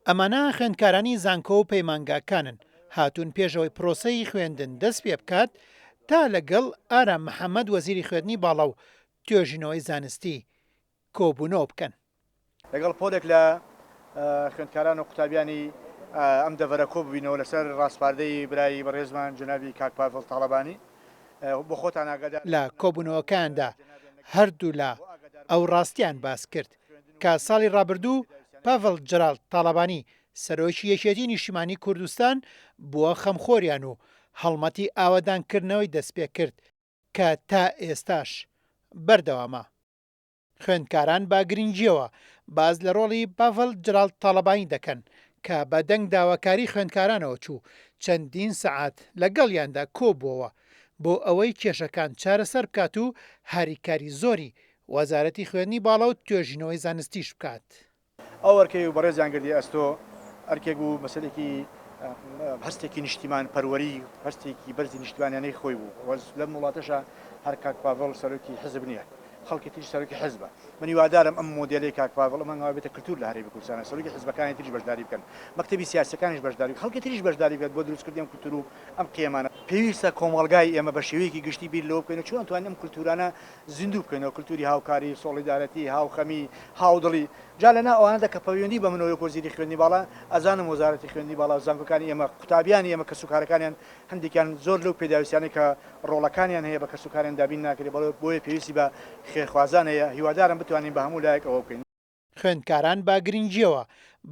ئەمانە خوێندکارانی زانکۆ و پەیمانگاکانن هاتوون پێشەوەی پرۆسەی خوێندن دەست پێ بکات تا لەگەڵ ئارام محەممەد وەزیری خوێندنی باڵا و توێژینەوەی زانستی کۆبوونەوە بکەن. لەگەڵ پۆلێک لە خوێندکاران و قوتابیانی ئەم دەڤەرە کۆ ببینەوە لەسەر ڕاستپاردەی برایی بەڕێزمان جنابی کاک پاڤڵ تاڵەبانی بۆ خۆتان ئاگادار لە کۆبوونەوەکاندا هەردوو لە ئەو ڕاستیان باس کرد کە ساڵی ڕابردوو پاڤڵ جەرال تاڵەبانی سەرۆکی یەکێتی نیشتیمانی کوردستان بووە خەمخۆریان و هەڵمەتی ئاوەدانکردنەوەی دەست پێ کرد کە تا ئێستاش بەردەوامە. خوێندکاران با گرنگجیەوە باز لە ڕۆڵی پاڤڵ جەرال تاڵەبانی دەکەن کە بە دەنگ داواکاری خوێندکارانەوە چوو چەندین سەعات لەگەڵیاندا کۆبووەوە بۆ ئەوەی کێشەکان چارەسەر بکات و هاریکاری زۆری وەزارەتی خوێندنی باڵا و توێژینەوەی زانستیش بکات. ئەو ئەرکەی و بەڕێزیان گردی ئەستۆ ئەرکێک بوو مەسەلێکی هەستێکی نیشتیمان پەروەری هەستێکی بەرزی نیشتیمانیانەی خۆی بوو لەم وڵاتەشە هەر کاک پاڤڵ سەرۆکی حزب نییە خەڵکی تریش سەرۆکی حزبە من هیوادارم ئەم مۆدێلەی کاک پاڤڵ ئەمە بێتە کللتور لە هەرێمی کوردستانە سەرۆکی حزبەکانی تریش بەشداری بکەن مەکتەبی سیاسەکانیش بەشداری خەڵکی تریش بەشداری بێت بۆ دروستکردنی ئەم کللتور و ئەم قیمانە پێویستە کۆمەڵگای ئێمە بە شێوەیەکی گشتی بیر لەوە بکەین چۆن توانین ئەم کللتورانە زیندوو بکەینەوە کللتوری هاوکاری سۆڵیدارەتی هاوخەمی هاودڵی جا لەنا ئەوانەدا کە پەیوەندی بە منەوەی وەزیری خوێندنی باڵا ئەزانم وەزارەتی خوێندنی باڵا و زانکۆکانی ئێمە قوتابیانی ئێمە کەسوکارەکانیان هەندێکیان زۆر لەو پێداویستیانەی کە ڕۆڵەکانیان هەیە بە کەسوکاریان دابین ناکرێت بۆیە پێویستی بە خێرخوازان هەیە هیوادارم بتوانین بە هەموو لایەک ئەوە بکەین. خوێندکاران با گرنگجیەوە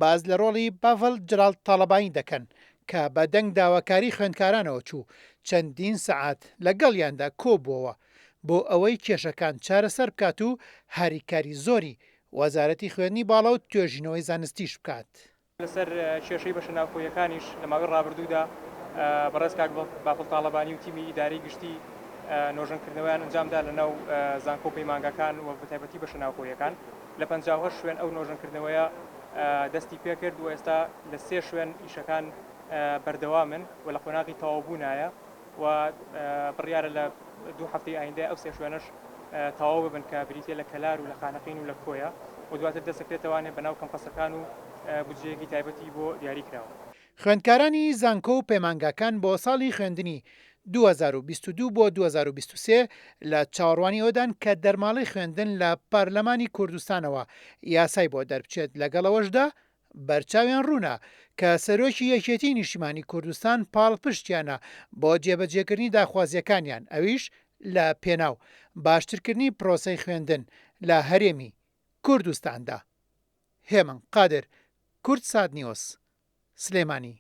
باز لە ڕۆڵی پاڤڵ جەرال تاڵەبانی دەکەن کە بە دەنگ داواکاری خوێندکارانەوە چوو چەندین سەعات لەگەڵیاندا کۆبووەوە بۆ ئەوەی کێشەکان چارەسەر بکات و هاریکاری زۆری وەزارەتی خوێندنی باڵا و توێژینەوەی زانستیش بکات. لەسەر کێشەی بەشە ناوخۆیەکانیش لە ماوەی ڕابردوودا بەڕێز کاک بافڵ تاڵەبانی و تیمی ئیداری گشتی نۆژەنکردنەوەیان ئەنجامدا لەناو زانکۆ پەیمانگاکان و بەتایبەتی بەشە ناوخۆیەکان لە 58 شوێن ئەو نۆژەنکردنەوەیە دەستی پێکرد و ئێستا لە 3 شوێن ئیشەکان بەردەوامن و لە قۆناغی تەواوبوونایە و بڕیارە لە 2 هەفتەی ئایندە ئەو 3 شوێنش تەواو ببن کە بریتە لە کەلار و لە خانەقین و لە کۆیە و دواتر دەسەکرێتەوانێت بەناو کەمپەسەکان و بودجەیەکی تایبەتی بۆ دیاری کراوە. خوێندکارانی زانکۆ و پەیمانگاکان بۆ ساڵی خوێندنی 2022 بۆ 2023 لە چاوەڕوانی ئەوەدان کە دەرماڵەی خوێندن لە پارلەمانی کوردستانەوە یاسای بۆ دەربچێت لەگەڵەوەشدا بەرچاویان ڕوونا کە سەرۆکی یەکێتی نیشتیمانی کوردستان پاڵپشتیانە بۆ جێبەجێکردنی داخوازیەکانیان ئەویش لە پێناو باشترکردنی پرۆسەی خوێندن لە هەرێمی کوردستاندا. هێمن قادر کورد سات نیوز سلێمانی